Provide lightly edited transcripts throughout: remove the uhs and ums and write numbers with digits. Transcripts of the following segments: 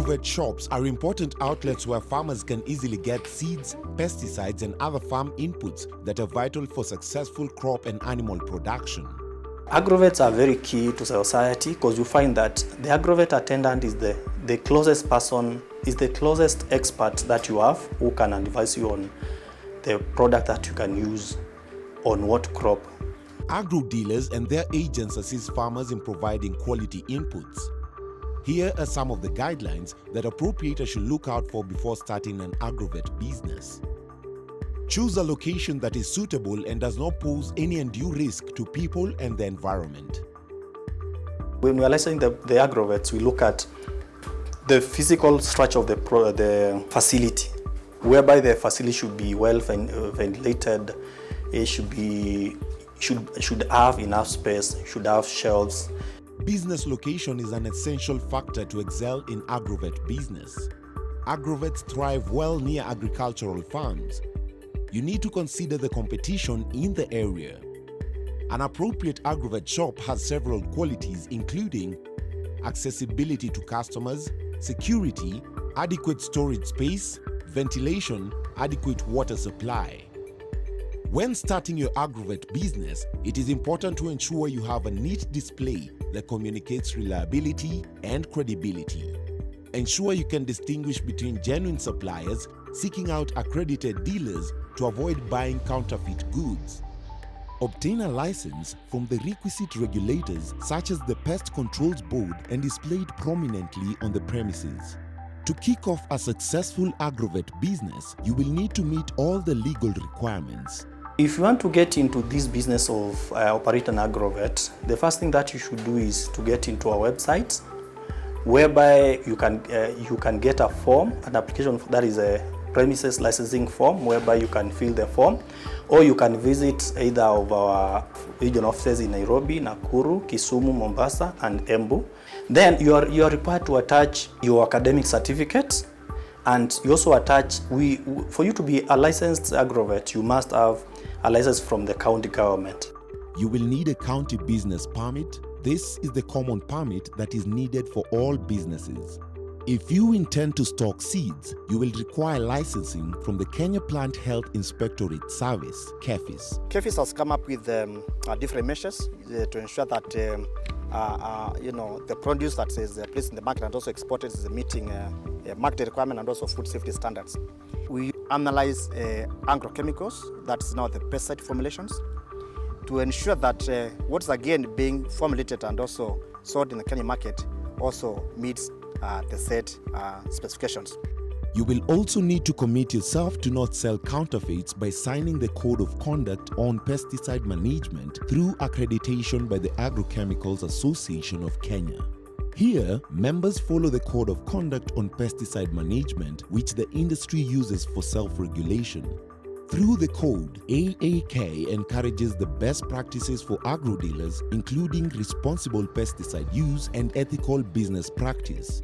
Agrovet shops are important outlets where farmers can easily get seeds, pesticides and other farm inputs that are vital for successful crop and animal production. Agrovets are very key to society because you find that the agrovet attendant is the closest person, is the closest expert that you have who can advise you on the product that you can use on what crop. Agro dealers and their agents assist farmers in providing quality inputs. Here are some of the guidelines that appropriators should look out for before starting an Agrovet business. Choose a location that is suitable and does not pose any undue risk to people and the environment. When we are licensing the agrovets, we look at the physical structure of the facility, whereby the facility should be well ventilated, it should have enough space, should have shelves. Business location is an essential factor to excel in Agrovet business. Agrovets thrive well near agricultural farms. You need to consider the competition in the area. An appropriate Agrovet shop has several qualities including accessibility to customers, security, adequate storage space, ventilation, adequate water supply. When starting your Agrovet business, it is important to ensure you have a neat display that communicates reliability and credibility. Ensure you can distinguish between genuine suppliers, seeking out accredited dealers to avoid buying counterfeit goods. Obtain a license from the requisite regulators such as the Pest Controls Board and displayed prominently on the premises. To kick off a successful Agrovet business, you will need to meet all the legal requirements. If you want to get into this business of operating an agrovet, the first thing that you should do is to get into our website, whereby you can get a form, an application that is a premises licensing form, whereby you can fill the form, or you can visit either of our regional offices in Nairobi, Nakuru, Kisumu, Mombasa, and Embu. Then you are required to attach your academic certificate, and you also attach, for you to be a licensed agrovet, you must have a license from the county government. You will need a county business permit. This is the common permit that is needed for all businesses. If you intend to stock seeds, you will require licensing from the Kenya Plant Health Inspectorate Service, KEPHIS. KEPHIS has come up with different measures to ensure that the produce that is placed in the market and also exported is meeting market requirement and also food safety standards. We analyze agrochemicals, that's now the pesticide formulations, to ensure that what's again being formulated and also sold in the Kenya market also meets the said specifications. You will also need to commit yourself to not sell counterfeits by signing the Code of Conduct on Pesticide Management through accreditation by the Agrochemicals Association of Kenya. Here, members follow the Code of Conduct on Pesticide Management, which the industry uses for self-regulation. Through the code, AAK encourages the best practices for agro dealers, including responsible pesticide use and ethical business practice.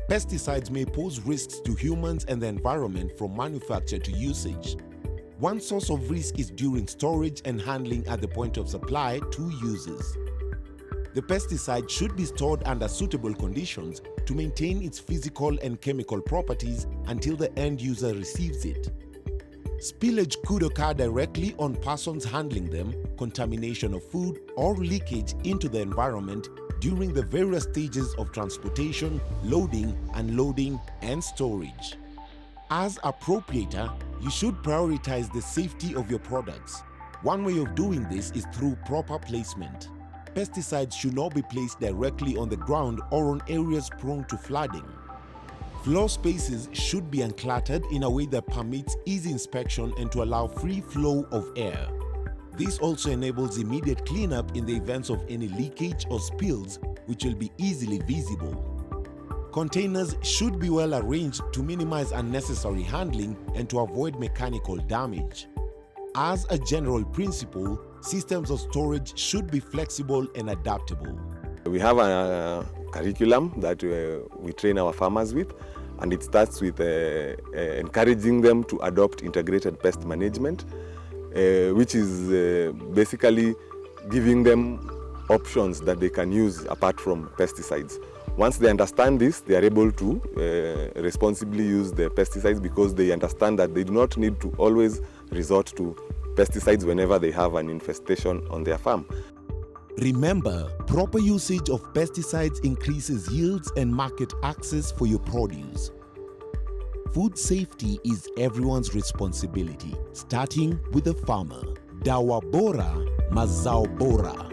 Pesticides may pose risks to humans and the environment from manufacture to usage. One source of risk is during storage and handling at the point of supply to users. The pesticide should be stored under suitable conditions to maintain its physical and chemical properties until the end user receives it. Spillage could occur directly on persons handling them, contamination of food, or leakage into the environment during the various stages of transportation, loading, unloading, and storage. As appropriator, you should prioritize the safety of your products. One way of doing this is through proper placement. Pesticides should not be placed directly on the ground or on areas prone to flooding. Floor spaces should be uncluttered in a way that permits easy inspection and to allow free flow of air. This also enables immediate cleanup in the events of any leakage or spills, which will be easily visible. Containers should be well arranged to minimize unnecessary handling and to avoid mechanical damage. As a general principle, systems of storage should be flexible and adaptable. We have a curriculum that we train our farmers with, and it starts with encouraging them to adopt integrated pest management, which is basically giving them options that they can use apart from pesticides. Once they understand this, they are able to responsibly use the pesticides, because they understand that they do not need to always resort to pesticides whenever they have an infestation on their farm. Remember, proper usage of pesticides increases yields and market access for your produce. Food safety is everyone's responsibility, starting with the farmer. Dawa bora, mazao bora.